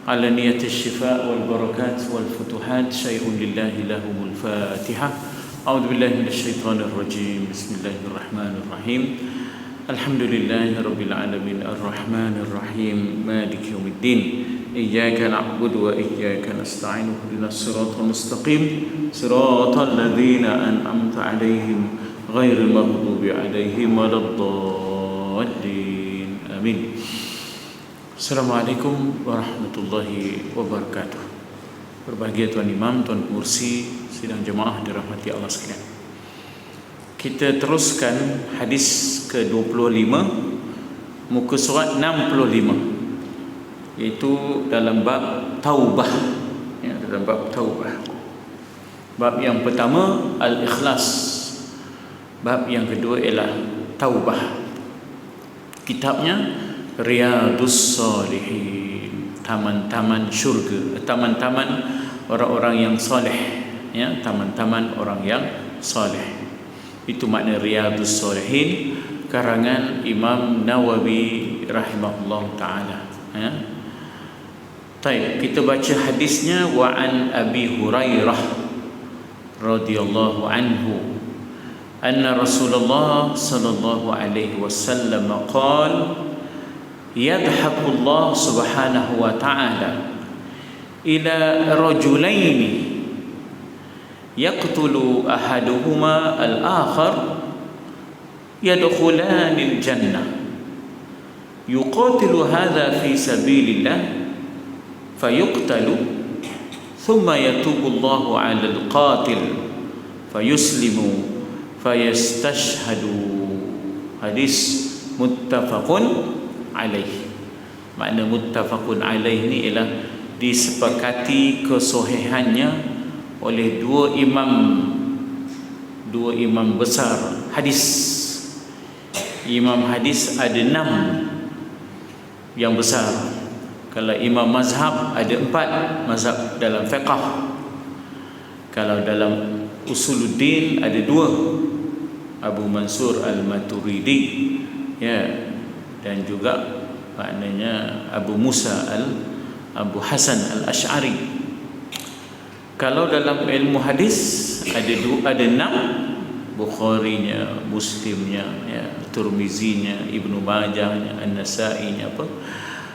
على نية الشفاء والبركات والفتوحات شيء لله لهم الفاتحة. أعوذ بالله من الشيطان الرجيم. بسم الله الرحمن الرحيم. الحمد لله رب العالمين الرحمن الرحيم مالك يوم الدين إياك نعبد وإياك نستعين اهدنا الصراط المستقيم صراط الذين أنعمت عليهم غير المغضوب عليهم ولا الضالين آمين. Assalamualaikum warahmatullahi wabarakatuh. Berbahagia Tuan Imam, Tuan Mursi, sidang jemaah dirahmati Allah sekalian. Kita teruskan hadis ke-25 muka surat 65, iaitu dalam bab taubah, ya, dalam bab taubah. Bab yang pertama al-ikhlas, bab yang kedua ialah taubah. Kitabnya Riyadus Salihin, taman-taman syurga, taman-taman orang-orang yang soleh, ya, taman-taman orang yang soleh. Itu makna Riyadus Salihin, karangan Imam Nawawi rahimahullah taala, ya. Baik, kita baca hadisnya. Wa an Abi Hurairah radhiyallahu anhu anna Rasulullah sallallahu alaihi wasallam qala yadhaku Allah subhanahu wa ta'ala ila rajulaini yaqtulu ahaduhuma al-akhar yadkhulani al-jannah yuqatilu hadha fi sabilillah fayuqtalu thumma yatubu Allah 'ala al-qatil fayuslimu fayastashhadu. Hadis muttafaqun alaih. Makna muttafaqun alaih ni ialah disepakati kesohihannya oleh dua imam besar hadis. Imam hadis ada 6 yang besar. Kalau imam mazhab ada 4 mazhab dalam fiqh. Kalau dalam usuluddin ada 2, Abu Mansur al-Maturidi, ya, dan juga maknanya Abu Abu Hasan al-Ash'ari. Kalau dalam ilmu hadis ada 6, Bukharinya, Muslimnya, ya, Tirmizinya, Ibnu Majahnya, An-Nasainya apa.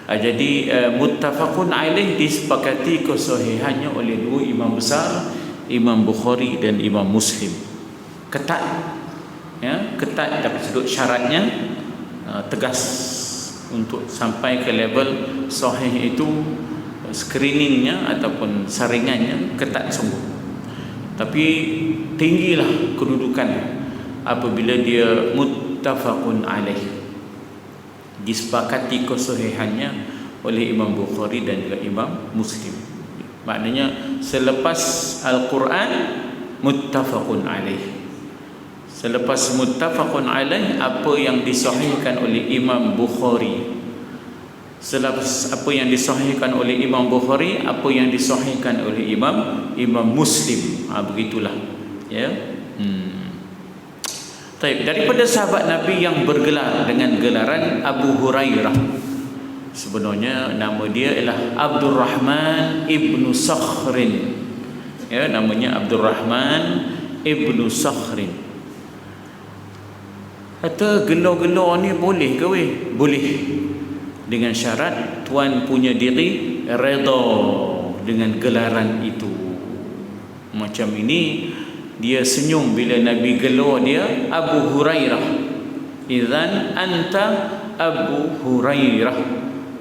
Jadi muttafaqun alaih disepakati kesahihannya oleh 2 imam besar, Imam Bukhari dan Imam Muslim. Ketat, ya, ketat dalam sudut syaratnya, tegas untuk sampai ke level sahih itu. Screeningnya ataupun saringannya ketat sungguh, tapi tinggilah kedudukan apabila dia muttafaqun alaih, disepakati kesahihannya oleh Imam Bukhari dan juga Imam Muslim. Maknanya selepas Al-Quran muttafaqun alaih. Selepas muttafaqun alaih, apa yang disahihkan oleh Imam Bukhari, selepas apa yang disahihkan oleh Imam Bukhari, apa yang disahihkan oleh Imam Muslim, begitulah, ya. Baik, daripada sahabat Nabi yang bergelar dengan gelaran Abu Hurairah, sebenarnya nama dia ialah Abdurrahman ibnu Sakhrin, ya, namanya Abdurrahman ibnu Sakhrin. Kata gelar-gelar ni boleh ke weh? Boleh, dengan syarat tuan punya diri redha dengan gelaran itu. Macam ini dia senyum bila Nabi gelar dia Abu Hurairah, idzan anta Abu Hurairah,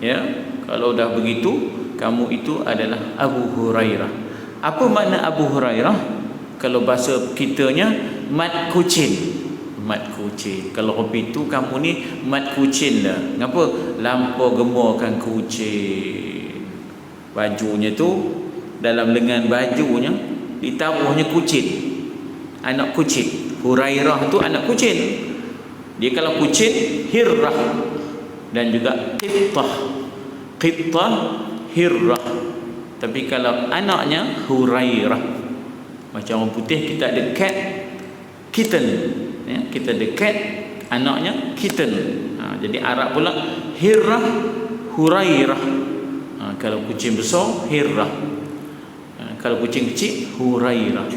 ya, kalau dah begitu kamu itu adalah Abu Hurairah. Apa makna Abu Hurairah? Kalau bahasa kitanya mat kucing. Mat kucing. Kalau kopi tu kamu ni mat kucing dah. Ngapa? Lampau gemakan kucing. Bajunya tu, dalam lengan bajunya ditaruhnya kucing. Anak kucing. Hurairah tu anak kucing. Dia kalau kucing hirrah, dan juga qittah. Qittah, hirrah. Tapi kalau anaknya Hurairah. Macam orang putih kita ada cat, kitten, ya, kita ada cat, anaknya kitten. Jadi Arab pula Hirrah, Hurairah. Kalau kucing besar, Hirrah. Kalau kucing kecil, Hurairah.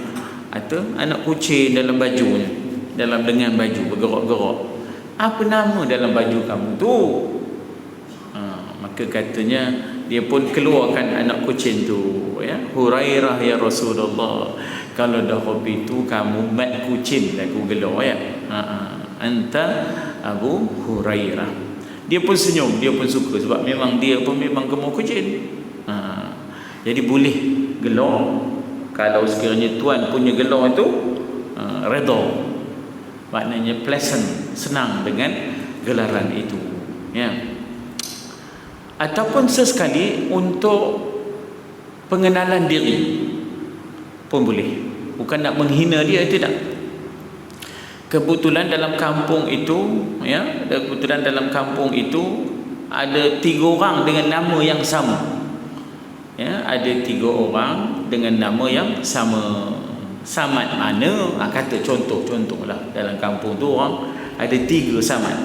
Atau anak kucing dalam bajunya, dalam lengan baju bergerak-gerak. Apa nama dalam baju kamu tu? Maka katanya dia pun keluarkan anak kucing tu, ya. Hurairah ya Rasulullah. Kalau dah hobi tu kamu mat kucing aku gelar, ya. Anta Abu Hurairah. Dia pun senyum, dia pun suka sebab memang dia pun memang gemar kucing. Jadi boleh gelar. Kalau sekiranya tuan punya gelar tu redha, maknanya pleasant, senang dengan gelaran itu, ya. Ataupun sesekali untuk pengenalan diri pun boleh, bukan nak menghina dia, tidak. Kebetulan dalam kampung itu, ya, kebetulan dalam kampung itu ada 3 orang dengan nama yang sama, ya, ada 3 orang dengan nama yang sama. Samad mana? Kata contohlah, dalam kampung tu orang ada 3 samad.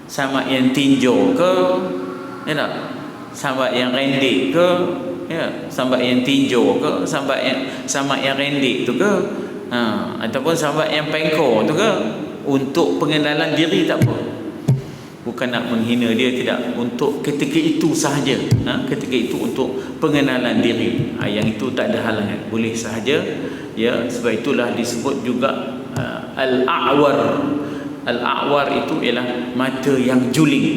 Samad yang tinjau ke, ya tak? Samad yang rendik ke, ya, samad yang tinjau ke, samad yang rendik tu ke, ataupun samad yang pengkor tu ke. Untuk pengenalan diri tak apa, bukan nak menghina dia, tidak. Untuk ketika itu sahaja, ketika itu untuk pengenalan diri, yang itu tak ada halangan, boleh sahaja, ya. Sebab itulah disebut juga al-a'war. Al-a'war itu ialah mata yang juling,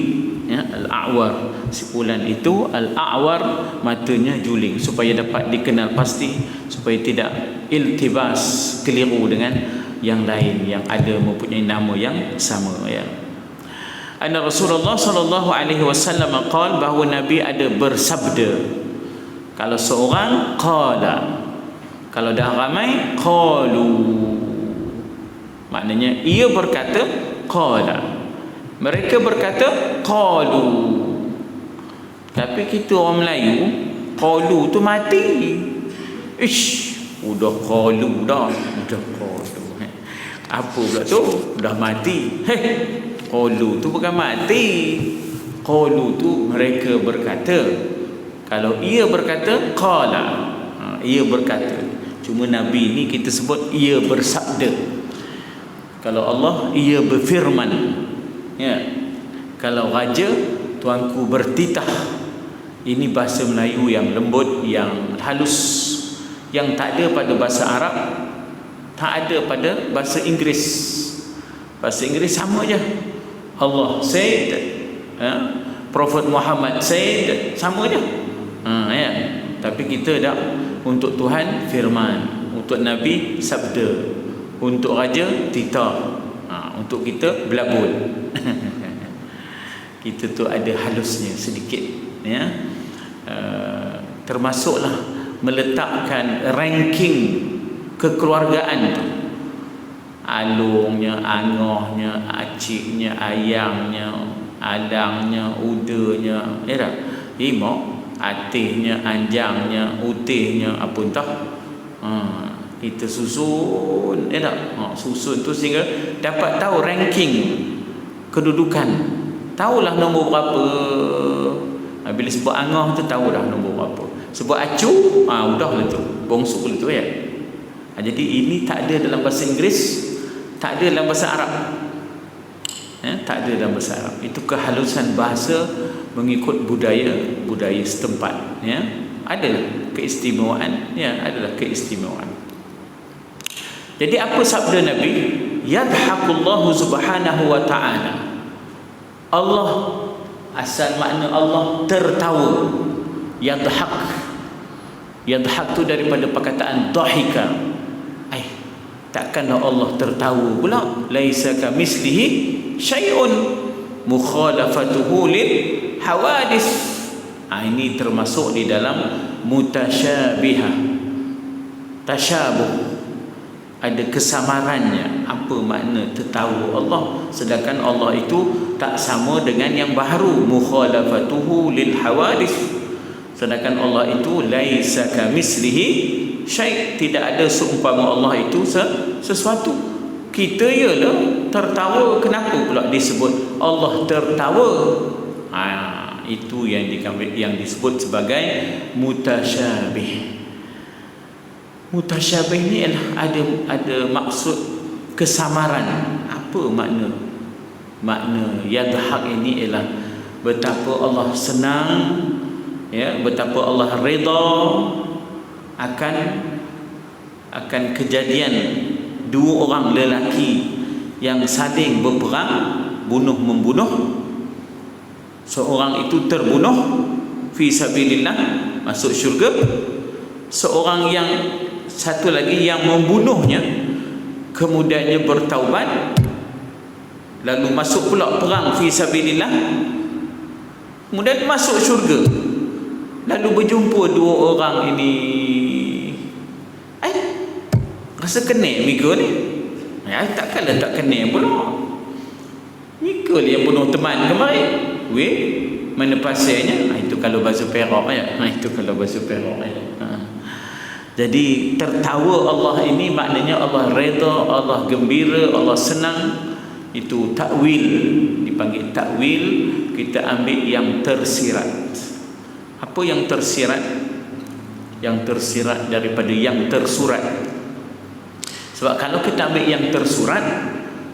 ya. Al-a'war, simpulan itu al-a'war, matanya juling, supaya dapat dikenal pasti, supaya tidak iltibas, keliru dengan yang lain yang ada mempunyai nama yang sama, ya. Anna Rasulullah sallallahu alaihi wasallam qala, bahawa Nabi ada bersabda. Kalau seorang qala, kalau dah ramai qalu, maknanya ia berkata qala, mereka berkata qalu. Tapi kita orang Melayu, qalu tu mati. Udah qalu dah, udah qalu. Apa pula tu? Dah mati. Qalu tu bukan mati. Qalu tu mereka berkata. Kalau ia berkata qala, ia berkata. Cuma Nabi ni kita sebut ia bersabda. Kalau Allah, ia berfirman, ya. Kalau raja, tuanku bertitah. Ini bahasa Melayu yang lembut, yang halus, yang tak ada pada bahasa Arab, tak ada pada bahasa Inggeris. Bahasa Inggeris sama je. Allah said, Prophet Muhammad said, sama je. Ya. Tapi kita tak. Untuk Tuhan firman, untuk Nabi sabda, untuk raja titah, untuk kita belabul. Kita tu ada halusnya sedikit, ya. Termasuklah meletakkan ranking kekeluargaan tu. Alungnya, angahnya, aciknya, ayangnya, alangnya, udanya, ya tak? Imak, atihnya, anjangnya, utihnya, apa entah. Kita susun, ya tak? Susun tu sehingga dapat tahu ranking kedudukan. Tahulah nombor berapa. Bila sebut angah tu tahulah nombor berapa. Sebut acu, udahlah tu, bongsu tu, ya. Jadi ini tak ada dalam bahasa Inggeris, tak ada dalam bahasa Arab, ya, tak ada dalam bahasa Arab. Itu kehalusan bahasa mengikut budaya setempat, ya. Ada keistimewaan, ya, adalah keistimewaan. Jadi apa sabda Nabi? Yadhaqullahu subhanahu wa ta'ala. Allah, asal makna Allah tertawa. Yadhaq tu daripada perkataan dhahika. Takkanlah Allah tertawa pula. Laisa kamislihi syai'un mukhalafatuhu lil hawadis. Ini termasuk di dalam mutasyabihah, tasyabuh, ada kesamarannya. Apa makna tertawa Allah, sedangkan Allah itu tak sama dengan yang baharu. Mukhalafatuhu lil hawadis, sedangkan Allah itu laisa kamislihi syai', tidak ada seumpama Allah itu sesuatu. Kita ialah tertawa. Kenapa pula disebut Allah tertawa? Itu yang disebut sebagai mutasyabih. Mutasyabih ni ada maksud kesamaran. Apa makna yadhak ini ialah betapa Allah senang, ya, betapa Allah redha akan kejadian dua orang lelaki yang saling berperang, bunuh membunuh. Seorang itu terbunuh fi sabilillah, masuk syurga. Seorang yang satu lagi yang membunuhnya kemudiannya bertaubat, lalu masuk pula perang fi sabilillah, kemudian masuk syurga. Lalu berjumpa dua orang ini, rasa kena Mika ni. Takkanlah tak kena pula. Mika yang bunuh teman kemarin. Mana pasirnya? Itu kalau bahasa Perak ya. Itu kalau bahasa Perak ya. Jadi tertawa Allah ini maknanya Allah redha, Allah gembira, Allah senang. Itu takwil, dipanggil takwil. Kita ambil yang tersirat. Apa yang tersirat? Yang tersirat daripada yang tersurat. Sebab kalau kita ambil yang tersurat,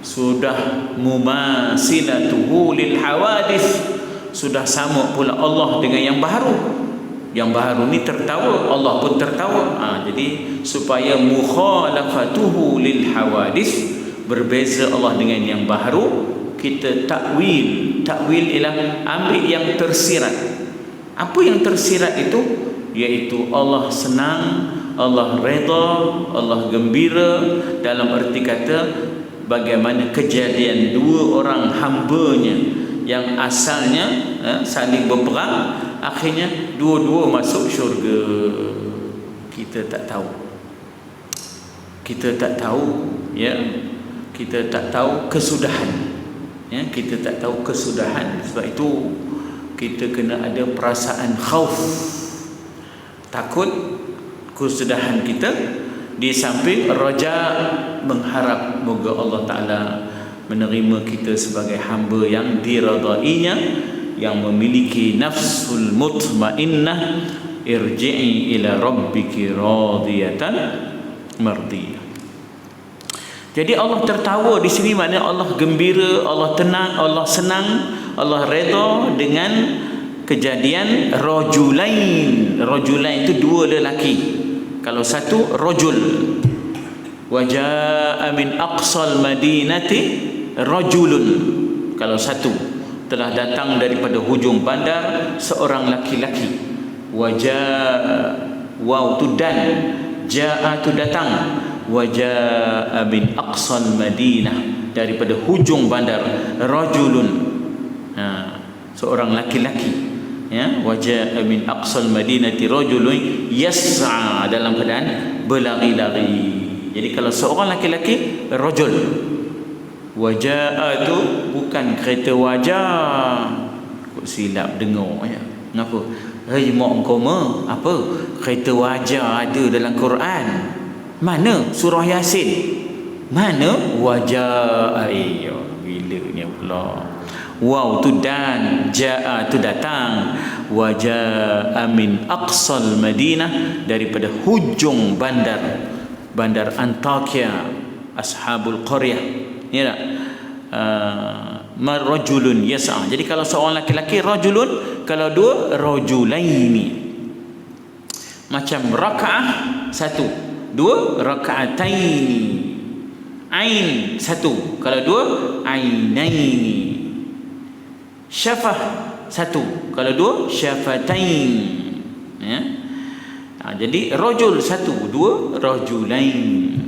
sudah mumasilatuhu lil hawadith, sudah sama pula Allah dengan yang baru. Yang baru ni tertawa, Allah pun tertawa. Jadi supaya mukhalafatuhu lil hawadith, berbeza Allah dengan yang baru, kita takwil. Takwil ialah ambil yang tersirat. Apa yang tersirat itu? Iaitu Allah senang, Allah redha, Allah gembira, dalam erti kata bagaimana kejadian dua orang hambanya yang asalnya saling berperang, akhirnya dua-dua masuk syurga. Kita tak tahu, ya, kita tak tahu kesudahan, ya, kita tak tahu kesudahan. Sebab itu kita kena ada perasaan khauf, takut kesudahan kita, di samping raja, mengharap moga Allah Ta'ala menerima kita sebagai hamba yang diradainya, yang memiliki nafsul mutmainnah, irji'i ila rabbiki radiyatan mardiyah. Jadi Allah tertawa di sini maknanya Allah gembira, Allah tenang, Allah senang, Allah redha dengan kejadian rajulain. Rajulain itu dua lelaki. Kalau satu rajul, wajaa min aqsal madinati rajulun. Kalau satu, telah datang daripada hujung bandar seorang laki-laki. Wajaa, waw tu dan, jaa tu datang. Wajaa min aqsal madinah, daripada hujung bandar rajulun, seorang laki-laki, ya. Wajaa min aqsal madinati rajulun yas'a, dalam keadaan berlari-lari. Jadi kalau seorang laki-laki rajul, wajaa tu bukan kereta wajah. Kok silap dengar ya. Kenapa? Hei mak kau apa? Kereta wajah ada dalam Quran. Mana? Surah Yasin. Mana? Wajaa. Bila ni pula. Waw tu dan, jaa tu datang. Wajaa min aqsal Madinah, daripada hujung bandar Antakya, ashabul qaryah, ya tak? Marrajulun yas'a. Jadi kalau seorang laki-laki rajulun, kalau dua rajulaini. Macam rakaah satu, dua raka'ataini. Ain satu, kalau dua ainaini. Syafah satu, kalau dua syafatain, ya. Jadi rajul satu, dua rajulain.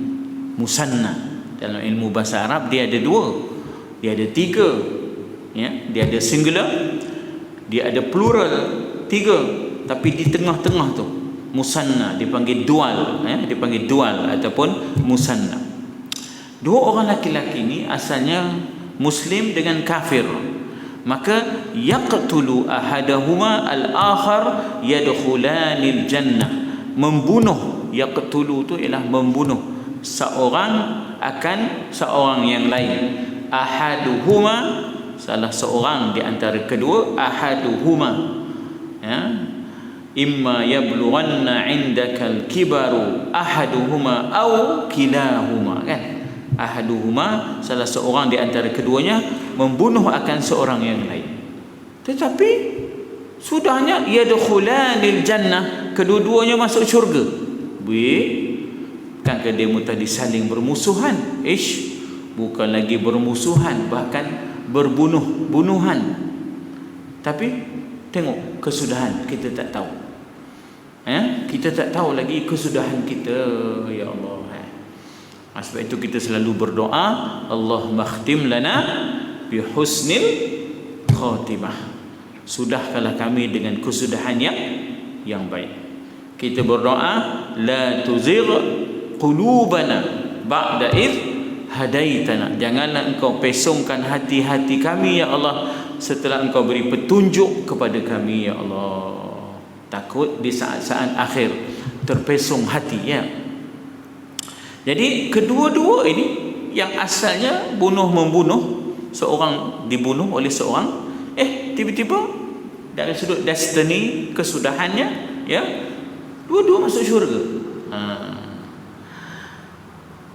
Musanna dalam ilmu bahasa Arab dia ada dua, dia ada tiga, ya. Dia ada singular, dia ada plural, tiga. Tapi di tengah-tengah tu musanna, dipanggil dual, ya. Dipanggil dual ataupun musanna. Dua orang laki-laki ni asalnya Muslim dengan kafir, maka yaqtulu ahadahuma al-akhar yadkhulanil jannah. Membunuh, yaqtulu tu ialah membunuh, seorang akan seorang yang lain. Ahaduhuma, salah seorang di antara kedua, ahaduhuma, ya, imma yablughanna 'indakal kibaru ahaduhuma au kilahuma, kan? Ahaduhuma, salah seorang di antara keduanya membunuh akan seorang yang lain. Tetapi sudahnya yadkhulanil jannah, kedua-duanya masuk syurga. Kan dia tadi saling bermusuhan. Bukan lagi bermusuhan, bahkan berbunuhan. Tapi tengok kesudahan, kita tak tahu. Kita tak tahu lagi kesudahan kita, ya Allah. Sebab itu kita selalu berdoa, Allahumma khtim lana bi husnil khatimah. Sudahkanlah kami dengan kesudahan yang baik. Kita berdoa, la tuzigh qulubana ba'da id hadaitana. Janganlah engkau pesongkan hati-hati kami, ya Allah, setelah engkau beri petunjuk kepada kami, ya Allah. Takut di saat-saat akhir terpesong hati, ya. Jadi kedua-dua ini yang asalnya membunuh, seorang dibunuh oleh seorang, tiba-tiba dari sudut destiny, kesudahannya, ya, dua-dua masuk syurga.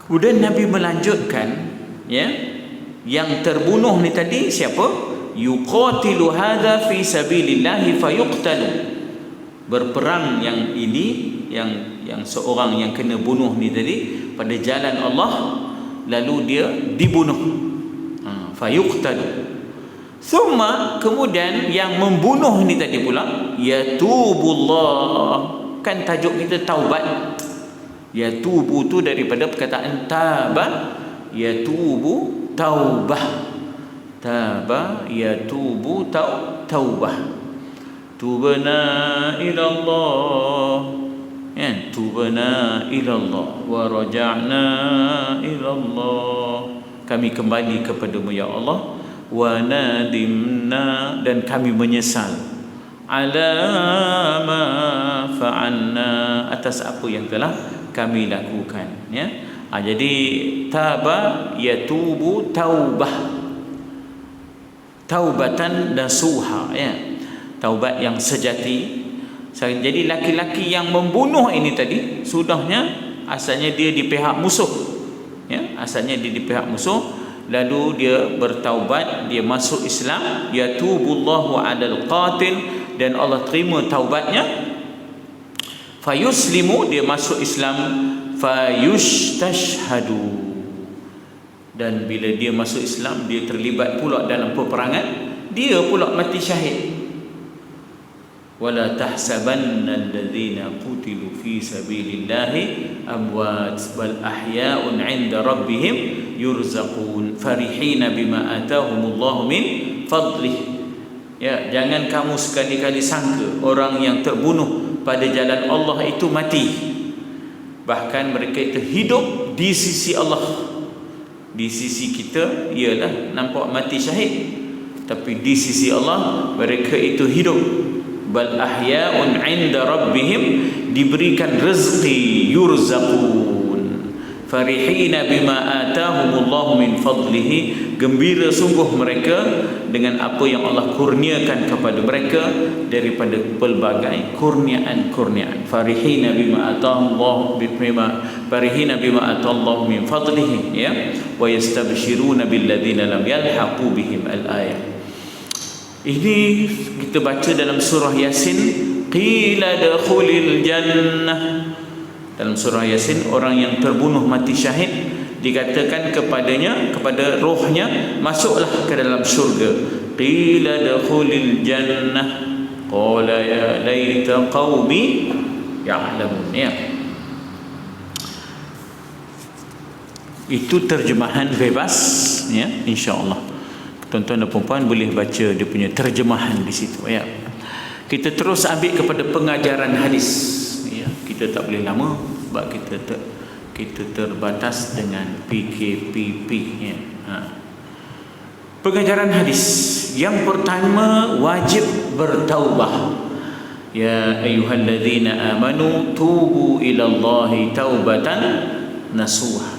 Kemudian Nabi melanjutkan, ya, yang terbunuh ni tadi siapa? Yuqatilu hadza fi sabilillahi fayuqtalu. Berperang yang ini, yang seorang yang kena bunuh ni tadi pada jalan Allah, lalu dia dibunuh, fayuqtalu. Summa, kemudian yang membunuh ni tadi pula yatubullah, kan tajuk kita taubat. Yatubu tu daripada perkataan taba, yatubu taubah. Taba yatubu taubah. Tubna ila Allah, ya, tubna ila Allah wa raja'na ila Allah. Kami kembali kepadamu, ya Allah. Wa nadimna, dan kami menyesal, ala ma fa'alna, atas apa yang telah kami lakukan, ya. Jadi taba yatubu taubah, taubatan nasuha, ya, taubat yang sejati. Jadi laki-laki yang membunuh ini tadi sudahnya asalnya dia di pihak musuh, ya, asalnya dia di pihak musuh, lalu dia bertaubat, dia masuk Islam, yatubullahu 'alal qatil, dan Allah terima taubatnya. Fayuslimu, dia masuk Islam, fayustashhadu, dan bila dia masuk Islam, dia terlibat pula dalam peperangan, dia pula mati syahid. Wala tahsabanna alladhina qutilu fi sabilillahi amwat bal ahya'un 'inda rabbihim yurzaqun farihina bima atahumullahu min fadlih. Ya, jangan kamu sekali-kali sangka orang yang terbunuh pada jalan Allah itu mati. Bahkan mereka itu hidup di sisi Allah. Di sisi kita ialah nampak mati syahid, tapi di sisi Allah mereka itu hidup. Bal ahya'un 'inda rabbihim, diberikan rezeki, yurzaqun, farihina bima atahumullahu min fadlihi, gembira sungguh mereka dengan apa yang Allah kurniakan kepada mereka daripada pelbagai kurniaan-kurniaan. Farihina bima atahumullahu farihina bima atahumullahu min fadlihi, ya, wa yastabshiruna billadzina lam yalhaqu bihim, al-ayah. Ini kita baca dalam surah Yasin, qila dakhulil jannah. Dalam surah Yasin, orang yang terbunuh mati syahid dikatakan kepadanya, kepada rohnya, masuklah ke dalam syurga. Qila dakhulil jannah qala ya laita qaumi ya'lamun, ya. Itu terjemahan bebas, ya, insya-Allah. Tuan-tuan dan puan boleh baca dia punya terjemahan di situ, ya. Kita terus ambil kepada pengajaran hadis, ya. Kita tak boleh lama sebab kita terbatas dengan PKPP, ya. Pengajaran hadis yang pertama, wajib bertaubah. Ya ayyuhalladzina amanu tubu ilallahi taubatan nasuha.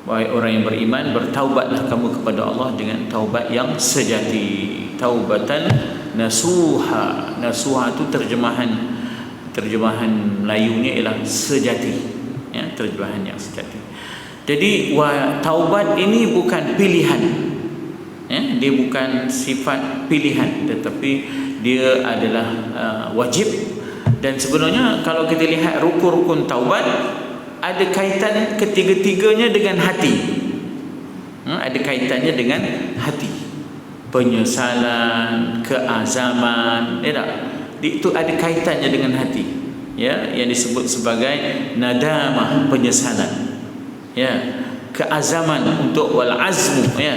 Wahai orang yang beriman, bertaubatlah kamu kepada Allah dengan taubat yang sejati. Taubatan nasuha. Nasuha itu terjemahan Melayunya ialah sejati, ya, terjemahan yang sejati. Jadi taubat ini bukan pilihan, ya, dia bukan sifat pilihan, tetapi dia adalah wajib. Dan sebenarnya kalau kita lihat rukun-rukun taubat, ada kaitan ketiga-tiganya dengan hati. Ada kaitannya dengan hati. Penyesalan, keazaman, ya tak? Itu ada kaitannya dengan hati, ya, yang disebut sebagai nadamah, penyesalan, ya, keazaman untuk wal azmu, ya,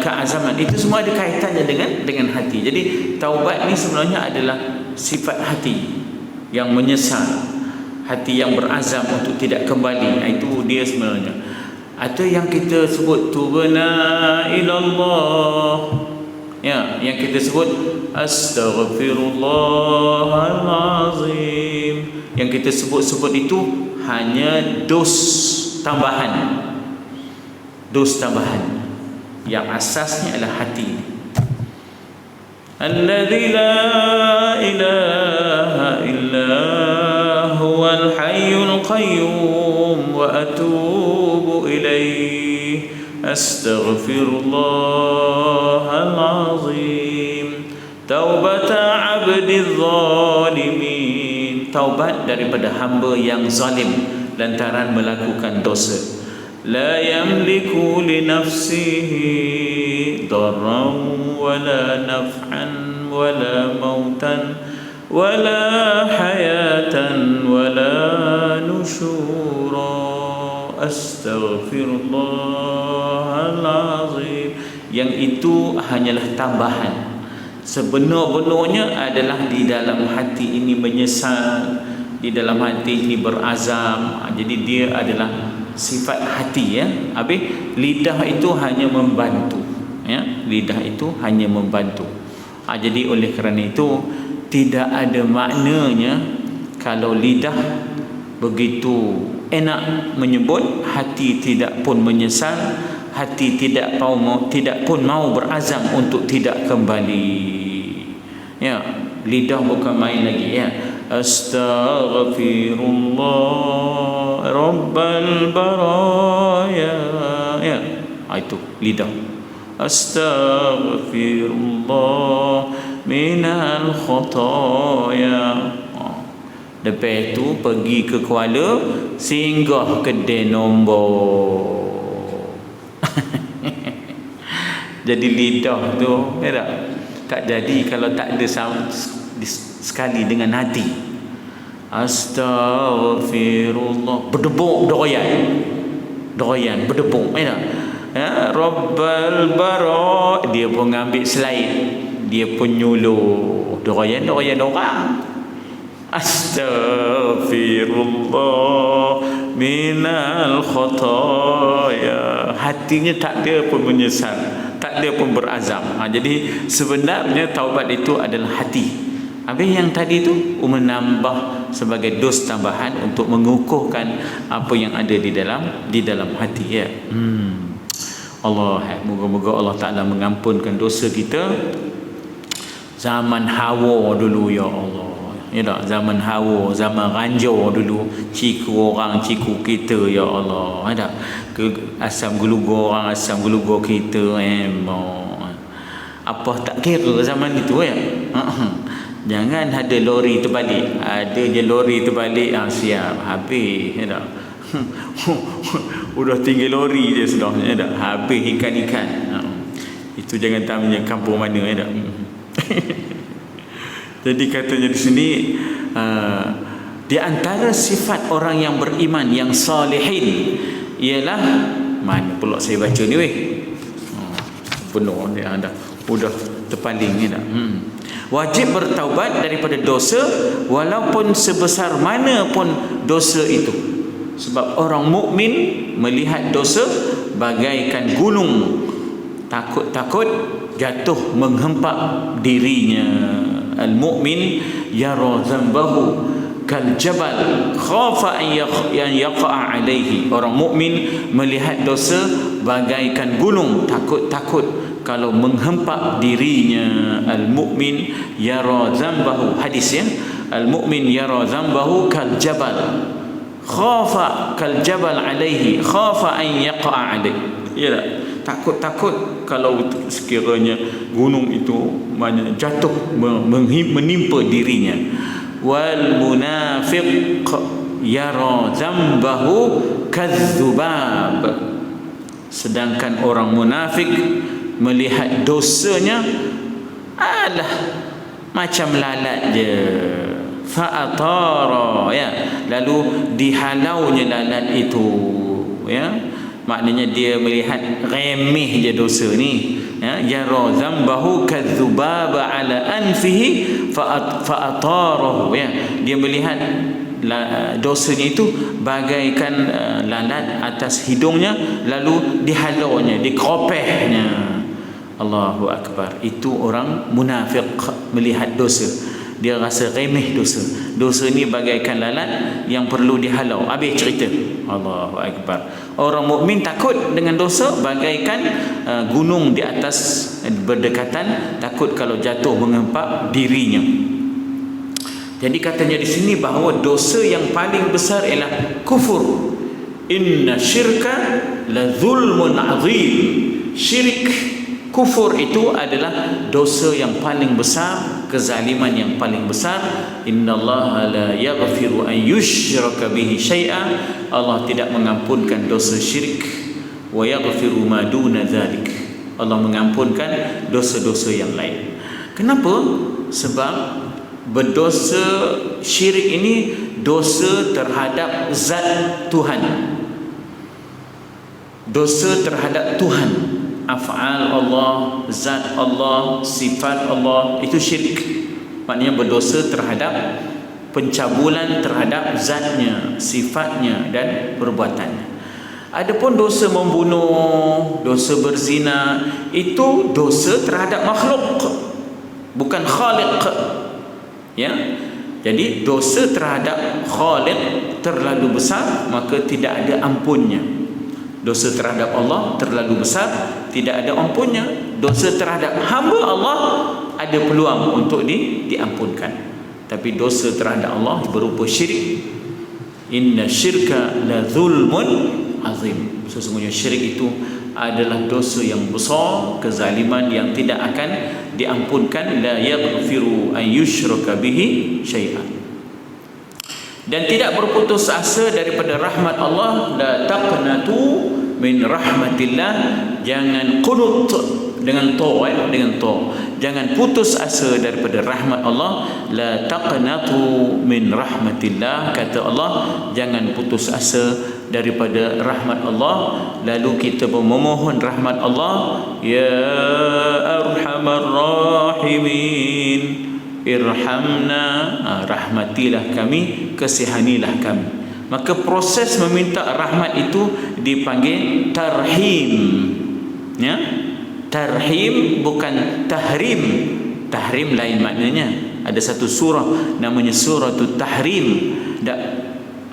keazaman itu semua ada kaitannya dengan hati. Jadi taubat ni sebenarnya adalah sifat hati yang menyesal, hati yang berazam untuk tidak kembali. Itu dia sebenarnya. Atau yang kita sebut tubna ilallah, ya, yang kita sebut astaghfirullahalazim, yang kita sebut itu hanya dos tambahan, yang asasnya adalah hati. Alladzi la ilaha illa huwal hayyul qayyum wa atubu ilaihi astaghfirullahalazim taubata abdiz zalimin. Taubat daripada hamba yang zalim lantaran melakukan dosa. La yamliku li nafsihi darran wala naf'an wala mautan wala hayatan wala nusyura. Astaghfirullahalazim. Yang itu hanyalah tambahan. Sebenar-benarnya adalah di dalam hati ini menyesal, di dalam hati ini berazam. Jadi dia adalah sifat hati, ya. Habis lidah itu hanya membantu, ya. Lidah itu hanya membantu. Jadi oleh kerana itu tidak ada maknanya kalau lidah begitu enak menyebut, hati tidak pun menyesal, hati tidak pun mau berazam untuk tidak kembali. Ya, lidah bukan main lagi, ya. Astaghfirullah Rabbal baraya, ya. Itu lidah. Astaghfirullah minal khataya. Lepas itu pergi ke Kuala, singgah kedai nombor. Jadi lidah tu, ya tak jadi kalau tak ada sekali dengan hati. Astaghfirullah, berdebuk doyan, berdebuk, ya. Rabbal bara, dia pun ambil slide, dia pun nyuluh doyan orang. Astaghfirullah minal khataya. Hatinya tak ada pun menyesal, tak ada pun berazam. Jadi sebenarnya taubat itu adalah hati. Habis yang tadi itu menambah sebagai dos tambahan untuk mengukuhkan apa yang ada di dalam hati, ya. Allah, moga-moga Allah Ta'ala mengampunkan dosa kita. Zaman hawa dulu, ya Allah, ya tak? Zaman hawa, zaman ranjau dulu, ciku orang, ciku kita, ya Allah, ya tak? Asam gelugur orang, asam gelugur kita, apa tak kira zaman itu, ya. Jangan ada lori terbalik, ada je lori terbalik, siap habis, ya tak? Udah tinggal lori je sudah, ya tak? Habis ikan-ikan. Itu jangan tanya kampung mana, ya tak? Jadi katanya di sini, di antara sifat orang yang beriman yang salihin ialah, mana pula saya baca ni weh, penuh ni dah udah terpaling ni dah. Wajib bertaubat daripada dosa walaupun sebesar mana pun dosa itu. Sebab orang mukmin melihat dosa bagaikan gunung, takut-takut jatuh menghempak dirinya. Al-mu'min yara zambahu kal jabal khafa an yaqa'a alaihi. Orang mukmin melihat dosa bagaikan gunung, takut kalau menghempak dirinya. Al mukmin yara zambahu, hadis ya, al mukmin yara zambahu kal jabal khafa kal jabal alaihi khafa an yaqa'a alaihi. Ya tak? Takut kalau sekiranya gunung itu jatuh menimpa dirinya. Wal munafiq yara zambahu kadzubab. Sedangkan orang munafik melihat dosanya alah macam lalat je, fa'atara, ya, lalu dihalaunya lalat itu, ya, maknanya dia melihat remeh je dosa ni, ya. Yara zambahu kadzubaba ala anfihi fa'atarahu, ya, dia melihat dosanya itu bagaikan lalat atas hidungnya, lalu dihalaunya, dikropehnya. Allahu Akbar. Itu orang munafik melihat dosa, dia rasa remeh dosa. Dosa ni bagaikan lalat yang perlu dihalau. Habis cerita. Allahu Akbar. Orang mukmin takut dengan dosa bagaikan gunung di atas berdekatan, takut kalau jatuh mengempak dirinya. Jadi katanya di sini bahawa dosa yang paling besar ialah kufur. Inna syirka la zulmun azim. Syirik, kufur itu adalah dosa yang paling besar, kezaliman yang paling besar. Innallaha la yaghfiru an yushraka bihi syai'a. Allah tidak mengampunkan dosa syirik. Wa yaghfiru ma duna dzalik. Allah mengampunkan dosa-dosa yang lain. Kenapa? Sebab berdosa syirik ini dosa terhadap zat Tuhan. Dosa terhadap Tuhan. Af'al Allah, zat Allah, sifat Allah, itu syirik. Maknanya berdosa terhadap pencabulan terhadap zatnya, sifatnya dan perbuatannya. Adapun dosa membunuh, dosa berzina, itu dosa terhadap makhluk, bukan khaliq, ya. Jadi dosa terhadap khaliq terlalu besar, maka tidak ada ampunnya. Dosa terhadap Allah terlalu besar, tidak ada ampunnya. Dosa terhadap hamba Allah ada peluang untuk diampunkan. Tapi dosa terhadap Allah berupa syirik, inna syirka la zulmun azim. Sesungguhnya syirik itu adalah dosa yang besar, kezaliman yang tidak akan diampunkan. La yaghfiru an yushraka bihi syai'an. Dan tidak berputus asa daripada rahmat Allah. La taqnatu min rahmatillah. Jangan qunut dengan to, dengan to. Jangan putus asa daripada rahmat Allah. La taqnatu min rahmatillah. Kata Allah, jangan putus asa daripada rahmat Allah. Lalu kita memohon rahmat Allah. Ya arhamar rahimin, irhamna, rahmatilah kami, kasihanilah kami. Maka proses meminta rahmat itu dipanggil tarhim, ya. Tarhim bukan tahrim. Tahrim lain maknanya. Ada satu surah namanya suratul tahrim.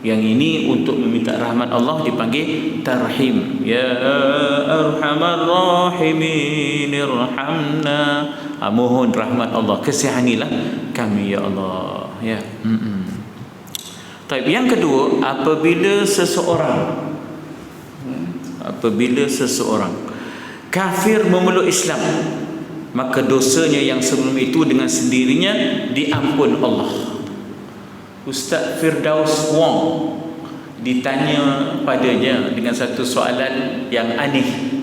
Yang ini untuk meminta rahmat Allah dipanggil tarhim. Ya arhamar rahimin, irhamna, mohon rahmat Allah, kasihanilah kami ya Allah, ya. Tapi yang kedua, apabila seseorang kafir memeluk Islam, maka dosanya yang sebelum itu dengan sendirinya diampun Allah. Ustaz Firdaus Wong ditanya padanya dengan satu soalan yang aneh.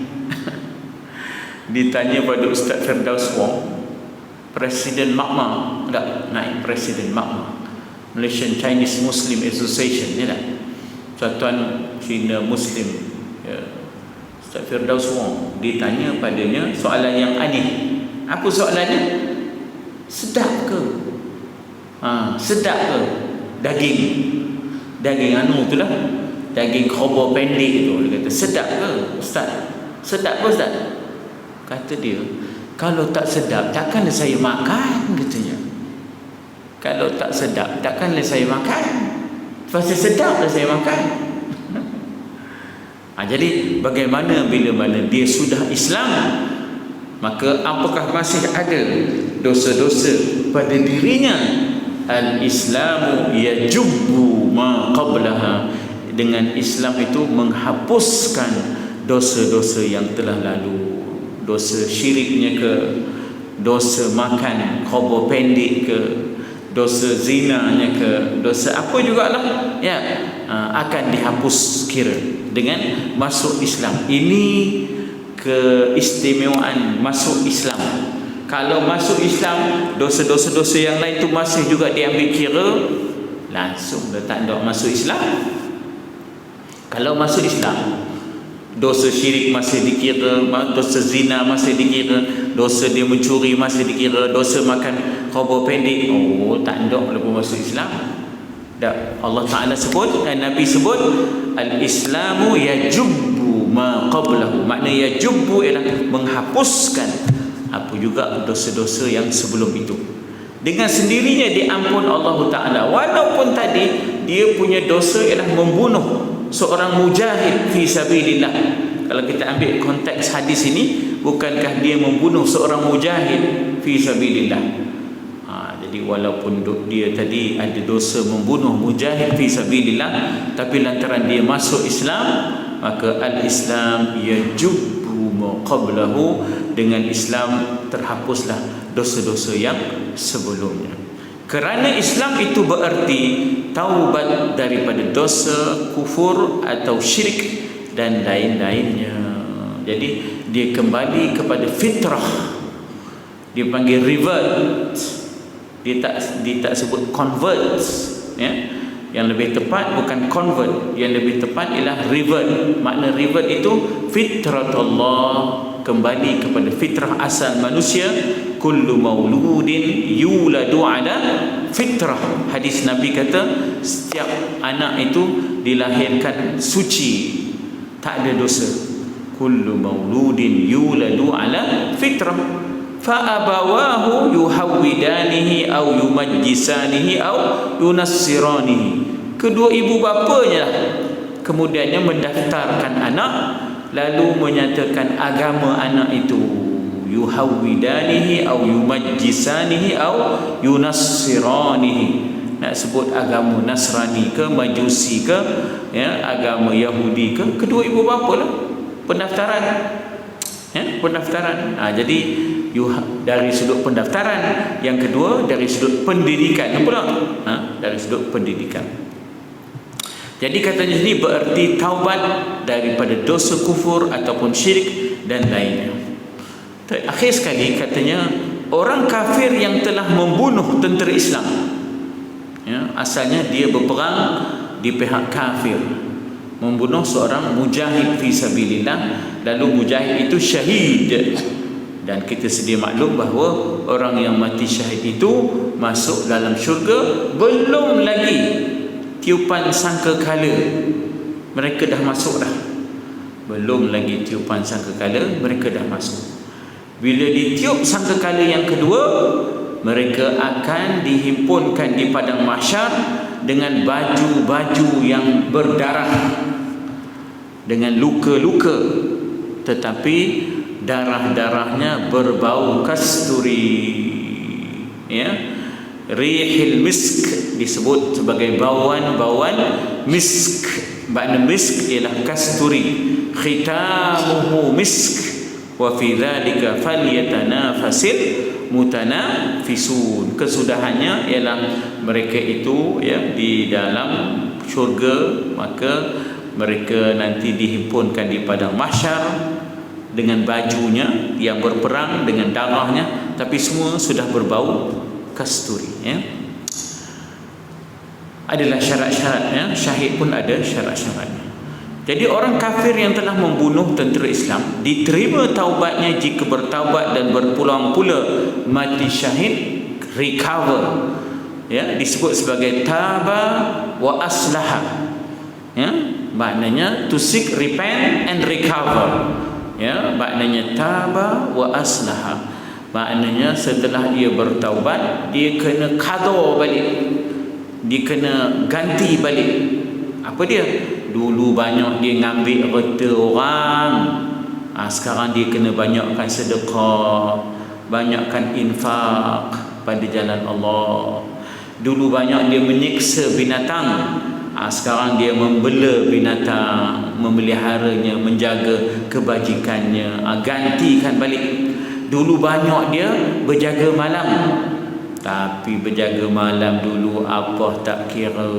Ditanya pada Ustaz Firdaus Wong, Presiden MAKMA, naik Presiden MAKMA, Malaysian Chinese Muslim Association, ya tak? Persatuan Cina Muslim, ya. Ustaz Firdaus Wong ditanya padanya soalan yang aneh. Apa soalannya? Sedap ke? Sedap ke daging anu tu lah, daging kobor pendek tu? Dia kata, sedap ke Ustaz? Sedap ke Ustaz? Kata dia, kalau tak sedap takkan saya makan, katanya. Kalau tak sedap, takkanlah saya makan. Pasti sedaplah saya makan. Jadi bagaimana bila mana dia sudah Islam, maka apakah masih ada dosa-dosa pada dirinya? Al-Islamu yajubbu ma qablaha. Dengan Islam itu menghapuskan dosa-dosa yang telah lalu. Dosa syiriknya ke, dosa makan khabar pendek ke, dosa zinanya ke, dosa apa jugalah, ya, akan dihapus kira dengan masuk Islam. Ini keistimewaan masuk Islam. Kalau masuk Islam, dosa-dosa yang lain tu masih juga diambil kira, langsung dah tak ada masuk Islam. Kalau masuk Islam, dosa syirik masih dikira, dosa zina masih dikira, dosa dia mencuri masih dikira, dosa makan khabar pendek, tak ada lepas masuk Islam. Dah Allah Ta'ala sebut dan Nabi sebut, al-Islamu yajubbu ma qablahu. Makna yajubbu ialah menghapuskan apa juga dosa-dosa yang sebelum itu. Dengan sendirinya diampun Allah Ta'ala. Walaupun tadi dia punya dosa ialah membunuh seorang mujahid fi sabilillah. Kalau kita ambil konteks hadis ini, bukankah dia membunuh seorang mujahid fi sabilillah? Jadi walaupun dia tadi ada dosa membunuh mujahid fi sabilillah, tapi lantaran dia masuk Islam, maka al-Islam yajubbu ma qablahu. Dengan Islam terhapuslah dosa-dosa yang sebelumnya. Kerana Islam itu berarti taubat daripada dosa, kufur atau syirik dan lain-lainnya. Jadi dia kembali kepada fitrah. Dia panggil revert. Dia tak sebut convert, ya. Yang lebih tepat bukan convert, yang lebih tepat ialah revert. Makna revert itu fitratullah, kembali kepada fitrah asal manusia. Kullu mauludin yuladu ala fitrah. Hadis Nabi kata setiap anak itu dilahirkan suci, tak ada dosa. Kullu mauludin yuladu ala fitrah. Fa abawahu yuhawwidanihi aw yumajjisanihi aw yunassiranihi. Kedua ibu bapanya kemudiannya mendaftarkan anak, lalu menyatakan agama anak itu, yuhawwidanihi aw yumajjisanihi aw yunassiranihi. Nak sebut agama Nasrani ke, Majusi ke, ya, agama Yahudi ke, kedua ibu bapa lah pendaftaran, ya, pendaftaran. Jadi dari sudut pendaftaran, yang kedua dari sudut pendidikan pula, dari sudut pendidikan. Jadi katanya ini berarti taubat daripada dosa kufur ataupun syirik dan lainnya. Akhir sekali katanya orang kafir yang telah membunuh tentera Islam, ya, asalnya dia berperang di pihak kafir, membunuh seorang mujahid fi sabilillah, lalu mujahid itu syahid. Dan kita sedia maklum bahawa orang yang mati syahid itu masuk dalam syurga belum lagi tiupan sangkakala, mereka dah masuk dah. Belum lagi tiupan sangkakala, mereka dah masuk. Bila ditiup sangkakala yang kedua, mereka akan dihimpunkan di padang mahsyar dengan baju-baju yang berdarah, dengan luka-luka, tetapi darah-darahnya berbau kasturi, ya. Rihil misk disebut sebagai bauan-bauan misk. Makna misk ialah kasturi. Khitamuhu misk wa fi dzalika falyatanafasil mutanafisun. Kesudahannya ialah mereka itu, ya, di dalam syurga, maka mereka nanti dihimpunkan di padang mahsyar dengan bajunya yang berperang dengan darahnya, tapi semua sudah berbau kasturi, ya. Adalah syarat-syaratnya. Syahid pun ada syarat-syaratnya. Jadi orang kafir yang telah membunuh tentera Islam diterima taubatnya jika bertaubat dan berpulang pula mati syahid, recover, ya, disebut sebagai taba wa aslaha, ya, maknanya to seek, repent and recover, ya, maknanya taba wa aslaha. Maknanya setelah dia bertaubat, dia kena qada balik, dia kena ganti balik. Apa dia? Dulu banyak dia ngambil harta orang, sekarang dia kena banyakkan sedekah, banyakkan infak pada jalan Allah. Dulu banyak dia menyiksa binatang, sekarang dia membela binatang, memeliharanya, menjaga kebajikannya. Gantikan balik. Dulu banyak dia berjaga malam, tapi berjaga malam dulu apa tak kira.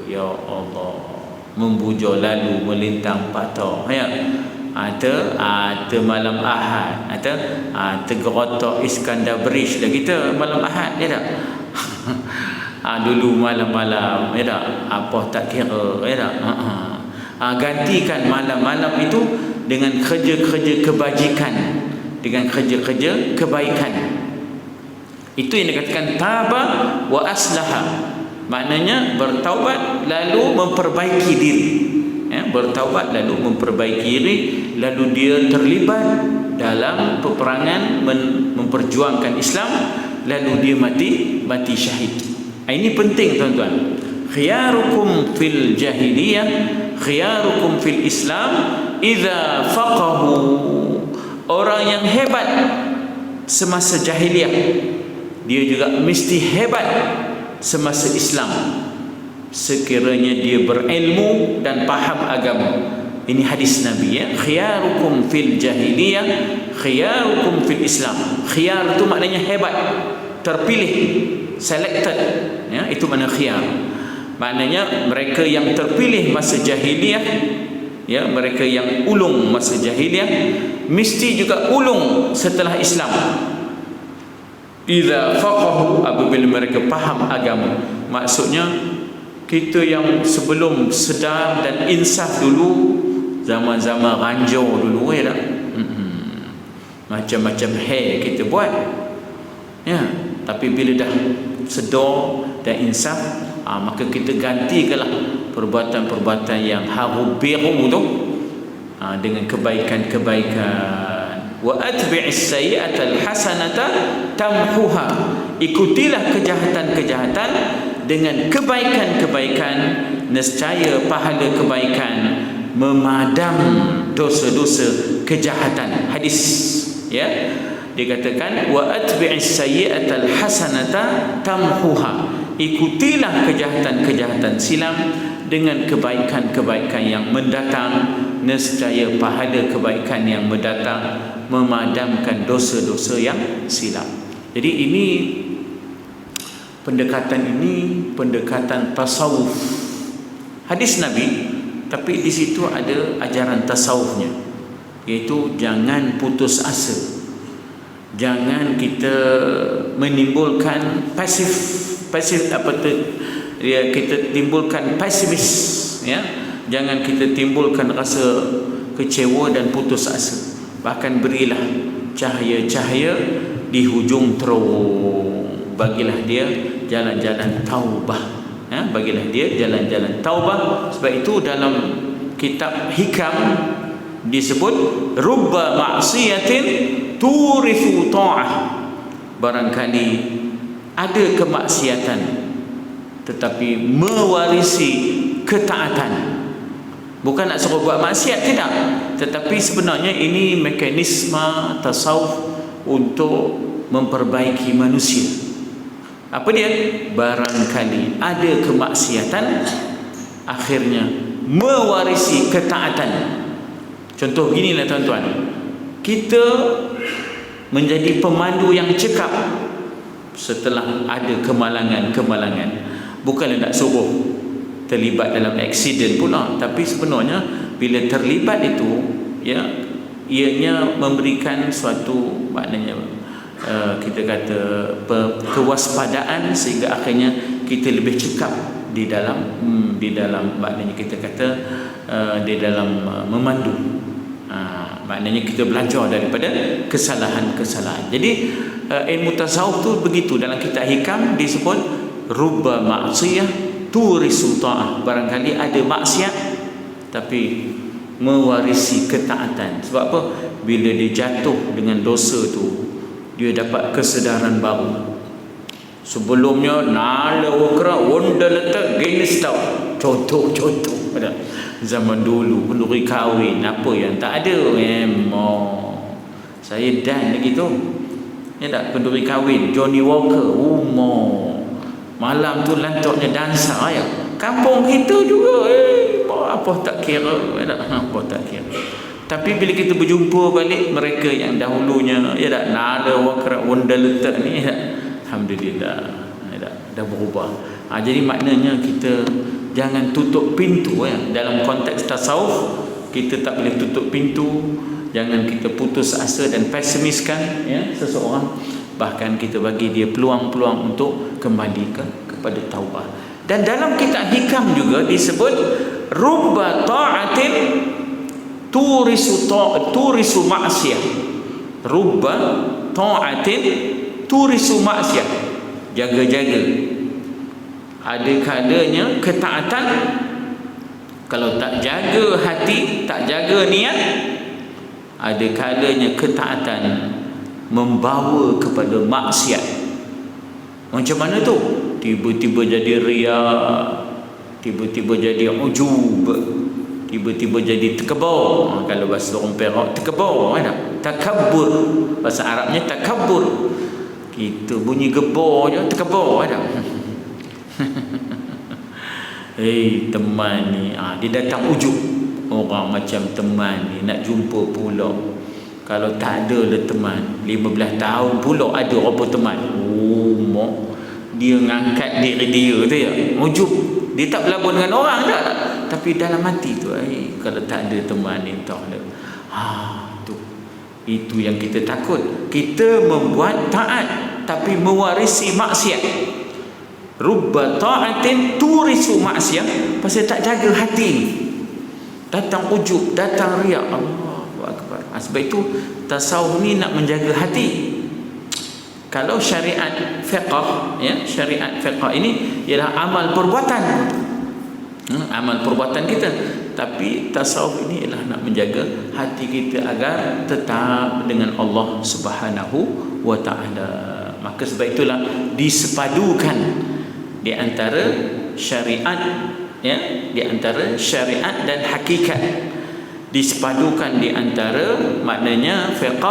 Ya Allah, membujur lalu melintang patah. Ya, ada malam Ahad, ada gerotok Iskandar Bridge dah kita malam Ahad, ya tak? Dulu malam-malam, ya tak? Apa tak kira, ya tak? Gantikan malam-malam itu dengan kerja-kerja kebajikan, dengan kerja-kerja kebaikan. Itu yang dikatakan taba wa aslaha. Maknanya bertaubat lalu memperbaiki diri. Bertaubat lalu memperbaiki diri, lalu dia terlibat dalam peperangan memperjuangkan Islam, lalu dia mati syahid. Ini penting tuan-tuan. Khiyarukum fil jahiliyah, khiyarukum fil Islam idza faqahu. Orang yang hebat semasa jahiliyah, dia juga mesti hebat semasa Islam, sekiranya dia berilmu dan faham agama. Ini hadis Nabi, ya. Khiyarukum fil jahiliyah, khiyarukum fil Islam. Khiyar itu maknanya hebat, terpilih, selected, ya, itu makna khiyar. Maknanya mereka yang terpilih masa jahiliyah, ya, mereka yang ulung masa jahiliyah mesti juga ulung setelah Islam. Idza faqahu, apabila mereka faham agama. Maksudnya kita yang sebelum sedar dan insaf dulu, zaman-zaman ranjau dulu, ya tak? Macam-macam hair kita buat, ya. Tapi bila dah sedar dan insaf, maka kita gantikanlah perbuatan-perbuatan yang haru biru tu dengan kebaikan-kebaikan. Wa atbi'is sayyi'atal hasanata tamhuha. Ikutilah kejahatan-kejahatan dengan kebaikan-kebaikan, nescaya pahala kebaikan memadam dosa-dosa kejahatan. Hadis, ya, dikatakan wa atbi'is sayyi'atal hasanata tamhuha. Ikutilah kejahatan-kejahatan silam dengan kebaikan-kebaikan yang mendatang, nescaya pahala kebaikan yang mendatang memadamkan dosa-dosa yang silap. Jadi ini pendekatan tasawuf, hadis Nabi, tapi di situ ada ajaran tasawufnya, iaitu jangan putus asa, jangan kita menimbulkan pasif kita timbulkan pesimis, ya. Jangan kita timbulkan rasa kecewa dan putus asa. Bahkan berilah cahaya-cahaya di hujung terowong. Bagilah dia jalan-jalan taubah, ya? Bagilah dia jalan-jalan taubah. Sebab itu dalam kitab Hikam disebut rubba ma'siyatin turithu ta'ah. Barangkali ada kemaksiatan tetapi mewarisi ketaatan. Bukan nak suruh buat maksiat, tidak, tetapi sebenarnya ini mekanisme tasawuf untuk memperbaiki manusia. Apa dia? Barangkali ada kemaksiatan akhirnya mewarisi ketaatan. Contoh beginilah tuan-tuan, kita menjadi pemandu yang cekap setelah ada kemalangan-kemalangan. Bukanlah nak suruh terlibat dalam aksiden pula, tapi sebenarnya bila terlibat itu, ya, ianya memberikan suatu, maknanya kita kata kewaspadaan, sehingga akhirnya kita lebih cekap di dalam maknanya kita kata di dalam memandu. Maknanya kita belajar daripada kesalahan-kesalahan. Jadi ilmu tasawuf tu begitu. Dalam kitab Hikam disebut rubba ma'siyah turisu ta'ah. Barangkali ada maksiat tapi mewarisi ketaatan. Sebab apa? Bila dia jatuh dengan dosa tu, dia dapat kesedaran baru. Sebelumnya nala wakra wanda letak Guinness tau. Contoh ada zaman dulu kenduri kahwin apa yang tak ada memang. Saya dan lagi tu. Ya tak, kenduri kahwin Johnny Walker malam tu lantoknya dansa ya. Kampung kita juga apa tak kira ya tak? Apa tak kira. Tapi bila kita berjumpa balik mereka yang dahulunya ya tak, nada wakra wanda letak ni ya, alhamdulillah ya tak, dah berubah. Jadi maknanya kita jangan tutup pintu ya. Dalam konteks tasawuf kita tak boleh tutup pintu. Jangan kita putus asa dan pesimiskan ya seseorang. Bahkan kita bagi dia peluang-peluang untuk kembali kepada taubah. Dan dalam kitab hikam juga disebut rubba ta'atin turisu ma'siyah. Rubba ta'atin turisu ma'siyah. Jaga-jaga. Ada kalanya ketaatan kalau tak jaga hati, tak jaga niat, ada kalanya ketaatan membawa kepada maksiat. Macam mana tu? Tiba-tiba jadi riya, tiba-tiba jadi ujub, tiba-tiba jadi takabur. Kalau bahasa orang Perak takabur ada. Takabbur. Bahasa Arabnya takabbur. Kita bunyi gebor je takabur ada. Teman ni dia datang ujub. Orang macam teman ni nak jumpa pula. Kalau tak ada lah teman 15 tahun pula ada apa teman. Dia ngangkat diri dia tu ya, ujub. Dia tak berlabuh dengan orang tak. Tapi dalam hati tu kalau tak ada teman ni tak ada. Itu yang kita takut. Kita membuat taat tapi mewarisi maksiat. Rubba ta'atin turisu maksiat. Pasal tak jaga hati ni. Datang ujub, datang riak. Allahu akbar. Sebab itu tasawuf ni nak menjaga hati. Kalau syariat fiqh ya, syariat fiqh ini ialah amal perbuatan. Amal perbuatan kita. Tapi tasawuf ini ialah nak menjaga hati kita agar tetap dengan Allah Subhanahu wa taala. Maka sebab itulah disepadukan di antara syariat ya, di antara syariat dan hakikat, disepadukan di antara maknanya fiqh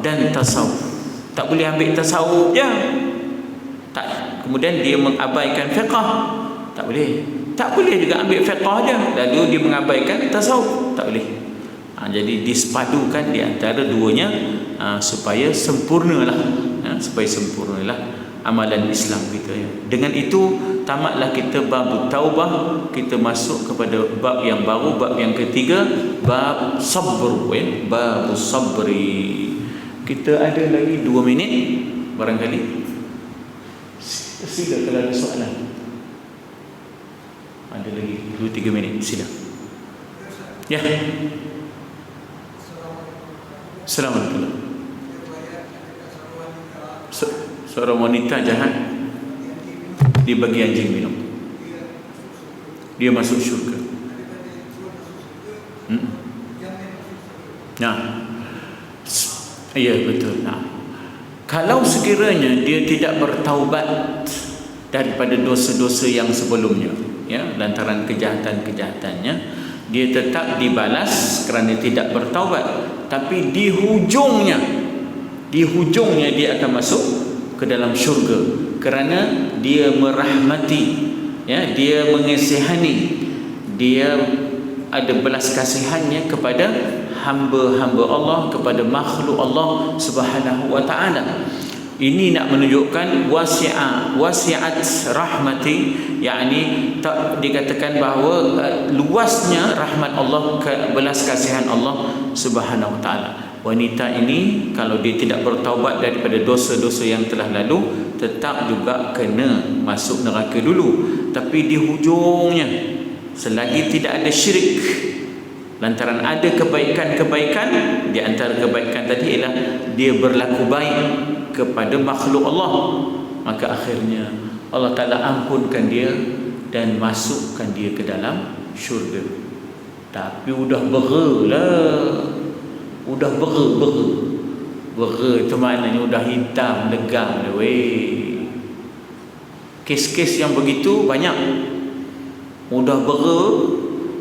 dan tasawuf. Tak boleh ambil tasawuf je tak, kemudian dia mengabaikan fiqh, tak boleh. Tak boleh juga ambil fiqh je lalu dia mengabaikan tasawuf, tak boleh. Jadi disepadukan di antara duanya supaya sempurnalah supaya sempurnalah amalan Islam kita ya. Dengan itu tamatlah kita bab taubah, kita masuk kepada bab yang baru, bab yang ketiga, bab sabr ya, bab sabri. Kita ada lagi 2 minit barangkali. Sila kalau ada soalan. Ada lagi 2-3 minit, sila. Ya. Assalamualaikum. Seorang wanita jahat dia bagi anjing minum, dia masuk syurga. Ya betul. Kalau sekiranya dia tidak bertaubat daripada dosa-dosa yang sebelumnya ya, lantaran kejahatan-kejahatannya, dia tetap dibalas kerana tidak bertaubat. Tapi di hujungnya dia akan masuk ke dalam syurga kerana dia merahmati ya, dia mengasihani, dia ada belas kasihannya kepada hamba-hamba Allah, kepada makhluk Allah Subhanahu wa taala. Ini nak menunjukkan wasiat rahmati, yakni tak dikatakan bahawa luasnya rahmat Allah, belas kasihan Allah Subhanahu wa taala. Wanita ini kalau dia tidak bertaubat daripada dosa-dosa yang telah lalu, tetap juga kena masuk neraka dulu. Tapi di hujungnya, selagi tidak ada syirik, lantaran ada kebaikan-kebaikan, di antara kebaikan tadi ialah dia berlaku baik kepada makhluk Allah, maka akhirnya Allah Ta'ala ampunkan dia dan masukkan dia ke dalam syurga. Tapi udah bera Bera tu maknanya udah hitam, legam dah weh. Kes-kes yang begitu banyak. Udah bera,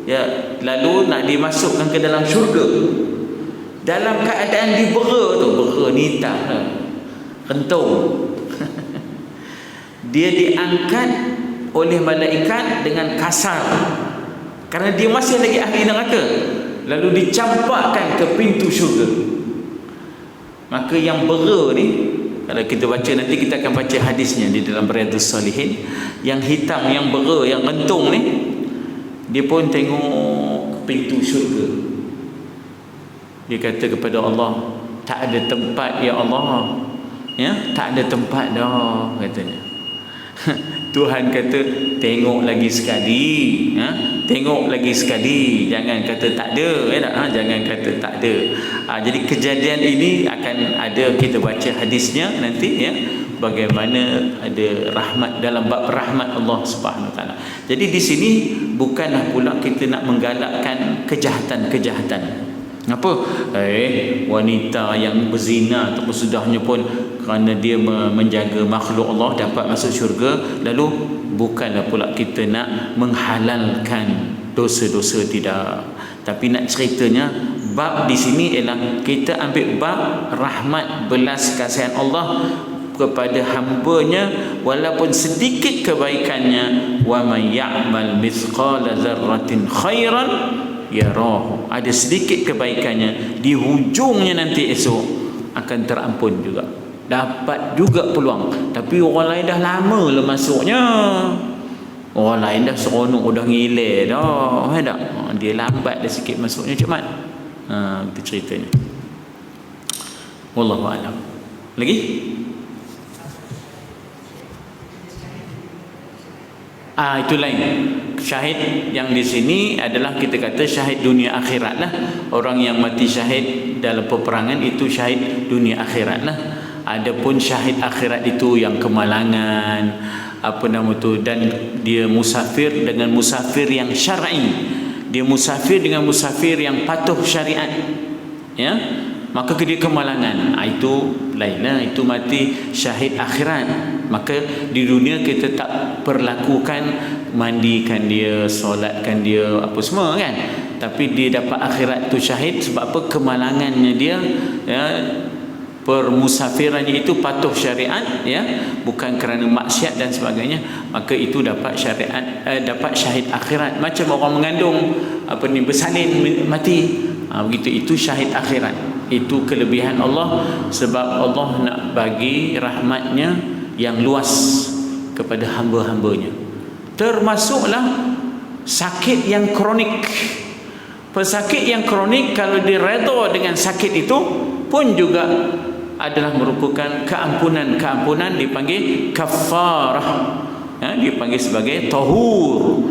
ya, lalu nak dimasukkan ke dalam syurga. Dalam keadaan dibera tu, bera ni hitam dah, kentung. Dia diangkat oleh malaikat dengan kasar kerana dia masih lagi ahli neraka, lalu dicampakkan ke pintu syurga. Maka yang bera ni, kalau kita baca nanti, kita akan baca hadisnya di dalam Riyadhus Shalihin, yang hitam, yang bera, yang kentung ni, dia pun tengok pintu syurga. Dia kata kepada Allah, tak ada tempat ya Allah, ya, tak ada tempat dah, katanya. Tuhan kata, tengok lagi sekali, ha? Tengok lagi sekali, jangan kata tak ada, ya tak? Ha? Jangan kata tak ada. Jadi kejadian ini akan ada, kita baca hadisnya nanti, ya, bagaimana ada rahmat dalam bab rahmat Allah Subhanahu Wa Taala. Jadi di sini bukanlah pula kita nak menggalakkan kejahatan-kejahatan. Apa? Wanita yang berzina ataupun sudahnya pun kerana dia menjaga makhluk Allah dapat masuk syurga, lalu bukanlah pula kita nak menghalalkan dosa-dosa, tidak. Tapi nak ceritanya, bab di sini ialah kita ambil bab rahmat belas kasihan Allah kepada hamba-Nya walaupun sedikit kebaikannya. Wa may ya'mal mithqala dzarratin khairan yarahu. Ada sedikit kebaikannya, di hujungnya nanti esok akan terampun juga, dapat juga peluang. Tapi orang lain dah lama lah masuknya, orang lain dah seronok, dah ngilai dah, tak? Dia lambat dah sikit masuknya, macam mana? Itu ceritanya. Wallahu a'lam. Lagi? Itu lain. Syahid yang di sini adalah kita kata syahid dunia akhirat lah. Orang yang mati syahid dalam peperangan itu syahid dunia akhirat lah. Adapun syahid akhirat itu yang kemalangan, apa nama tu, dan dia musafir dengan musafir yang syar'i. Dia musafir dengan musafir yang patuh syariat, ya, maka dia kemalangan. Itu lainlah, itu mati syahid akhirat. Maka di dunia kita tak perlakukan mandikan dia, solatkan dia, apa semua kan. Tapi dia dapat akhirat tu syahid sebab apa? Kemalangannya dia, ya, permusafirannya itu patuh syariat, ya, bukan kerana maksiat dan sebagainya. Maka itu dapat syariat, dapat syahid akhirat. Macam orang mengandung, apa ni, bersalin mati, begitu, itu syahid akhirat. Itu kelebihan Allah, sebab Allah nak bagi rahmatnya yang luas kepada hamba-hambanya. Termasuklah sakit yang kronik. Pesakit yang kronik, kalau direda dengan sakit itu pun juga adalah merupakan keampunan dipanggil kafarah, ya, dipanggil sebagai tahur.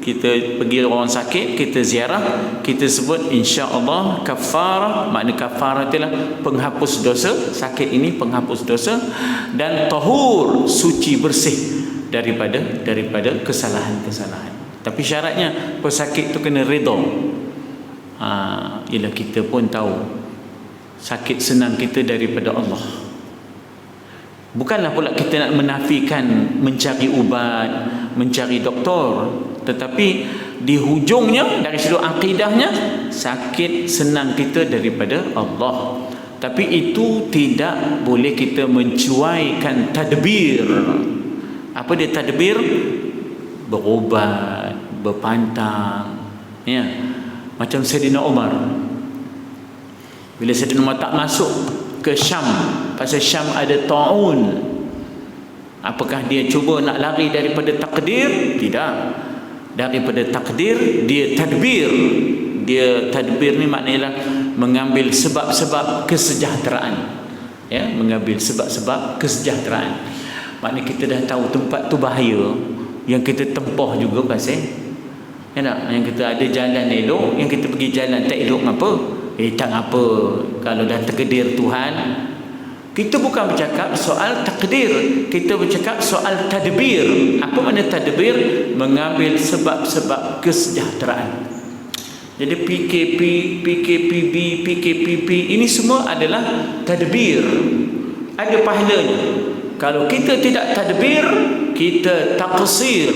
Kita pergi orang sakit, kita ziarah, kita sebut insya-Allah kafarah. Makna kafarah itulah penghapus dosa. Sakit ini penghapus dosa, dan tahur, suci bersih daripada kesalahan-kesalahan. Tapi syaratnya pesakit itu kena redha. Ialah kita pun tahu sakit senang kita daripada Allah. Bukanlah pula kita nak menafikan mencari ubat, mencari doktor, tetapi di hujungnya dari sudut akidahnya sakit senang kita daripada Allah. Tapi itu tidak boleh kita mencuaikan tadbir. Apa dia tadbir? Berubat, berpantang, ya. Macam Sayyidina Umar, bila Sayyidina Umar tak masuk ke Syam, pasal Syam ada ta'un, apakah dia cuba nak lari daripada takdir? Tidak. Daripada takdir dia tadbir. Dia tadbir ni maknanya mengambil sebab-sebab kesejahteraan, ya, mengambil sebab-sebab kesejahteraan. Maknanya kita dah tahu tempat tu bahaya, yang kita tempoh juga pasal, ya tak? Yang kita ada jalan elok, yang kita pergi jalan tak elok, apa? Tak apa. Kalau dah takdir Tuhan, kita bukan bercakap soal takdir, kita bercakap soal tadbir. Apa makna tadbir? Mengambil sebab-sebab kesejahteraan. Jadi PKP, PKPB, PKPP ini semua adalah tadbir. Ada pahalanya. Kalau kita tidak tadbir, kita taksir.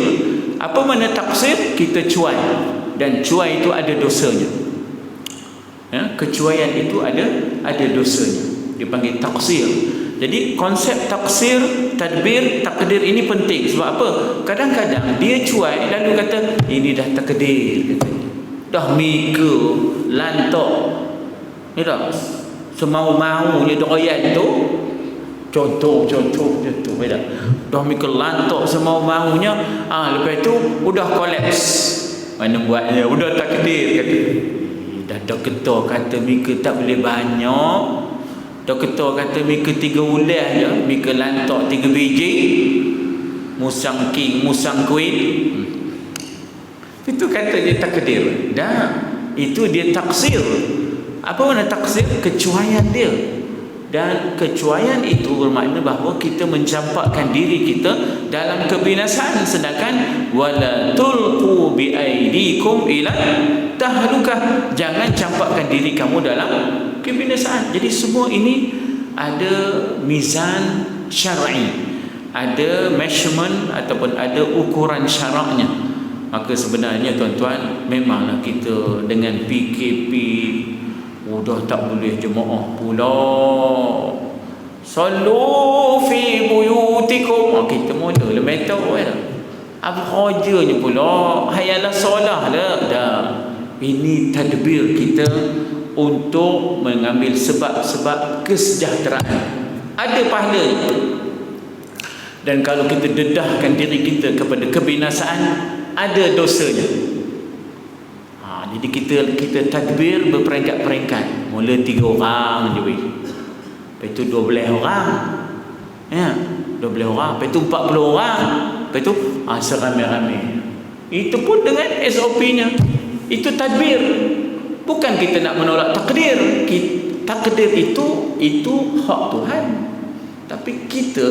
Apa makna taksir? Kita cuai, dan cuai itu ada dosanya. Kecuaian itu ada dosanya. Dipanggil taksir. Jadi konsep taksir, tadbir, takdir ini penting. Sebab apa? Kadang-kadang dia cuai lalu kata ini dah takdir, katanya. Dah mika lantak. Ni dah semau-maunya doyan tu. Contoh je tu, betul. Dah mika lantak semau-maunya, lepas tu udah kolaps. Mana buatnya? Udah takdir, kata. Dah ketua kata mika tak boleh banyak. Doktor kata mika 3 ulas je, mika lantak 3 biji, musang king, musang queen. Itu kata dia takdir. Dah, itu dia taksir. Apa makna taksir? Kecuaian dia. Dan kecuaian itu bermakna bahawa kita mencampakkan diri kita dalam kebinasaan, sedangkan wala tulqu bi aidikum ila tahlukah, jangan campakkan diri kamu dalam kebinasaan. Jadi semua ini ada mizan syar'i, ada measurement ataupun ada ukuran syaraknya. Maka sebenarnya tuan-tuan, memanglah kita dengan PKP udah tak boleh jemaah pula. Sallu fi buyutikum. Kita mula lemetau apa hajanya pula? Hayalah solah dah. Dah. Ini tadbir kita untuk mengambil sebab-sebab kesejahteraan. Ada pahala. Dan kalau kita dedahkan diri kita kepada kebinasaan, ada dosanya. Jadi kita tadbir berperingkat-peringkat. Mula 3 orang je weh. Lepas tu 12 orang. 12 orang. Lepas tu 40 orang. Lepas tu seramai-ramai. Itu pun dengan SOP-nya. Itu tadbir. Bukan kita nak menolak takdir. Takdir itu hak Tuhan. Tapi kita,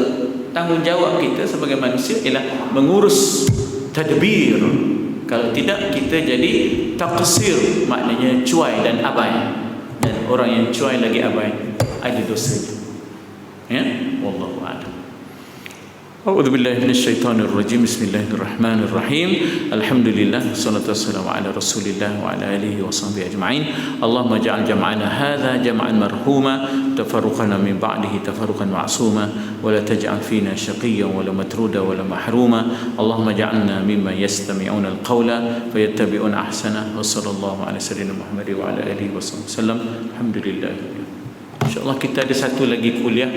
tanggungjawab kita sebagai manusia ialah mengurus tadbir. Kalau tidak, kita jadi taksir, maknanya cuai dan abai. Dan orang yang cuai lagi abai ada dosanya. Wallahu a'lam. A'udzu billahi minasyaitonir rajim. Bismillahirrahmanirrahim. Alhamdulillah, wassalatu wassalamu ala Rasulillah wa ala alihi wa sahbihi ajma'in. Allahumma ja'al jam'ana hadza jam'an marhuma, tafarruqana min ba'dihi tafarruqan ma'suma, wa la taj'al fina shaqiyyan wa la matruda wa la mahruma. Allahumma ja'alna mimman yastami'una al-qawla fayattabi'una ahsana. Wa sallallahu ala sayyidina Muhammad wa ala alihi wa sallam. Alhamdulillah. Insyaallah kita ada satu lagi kuliah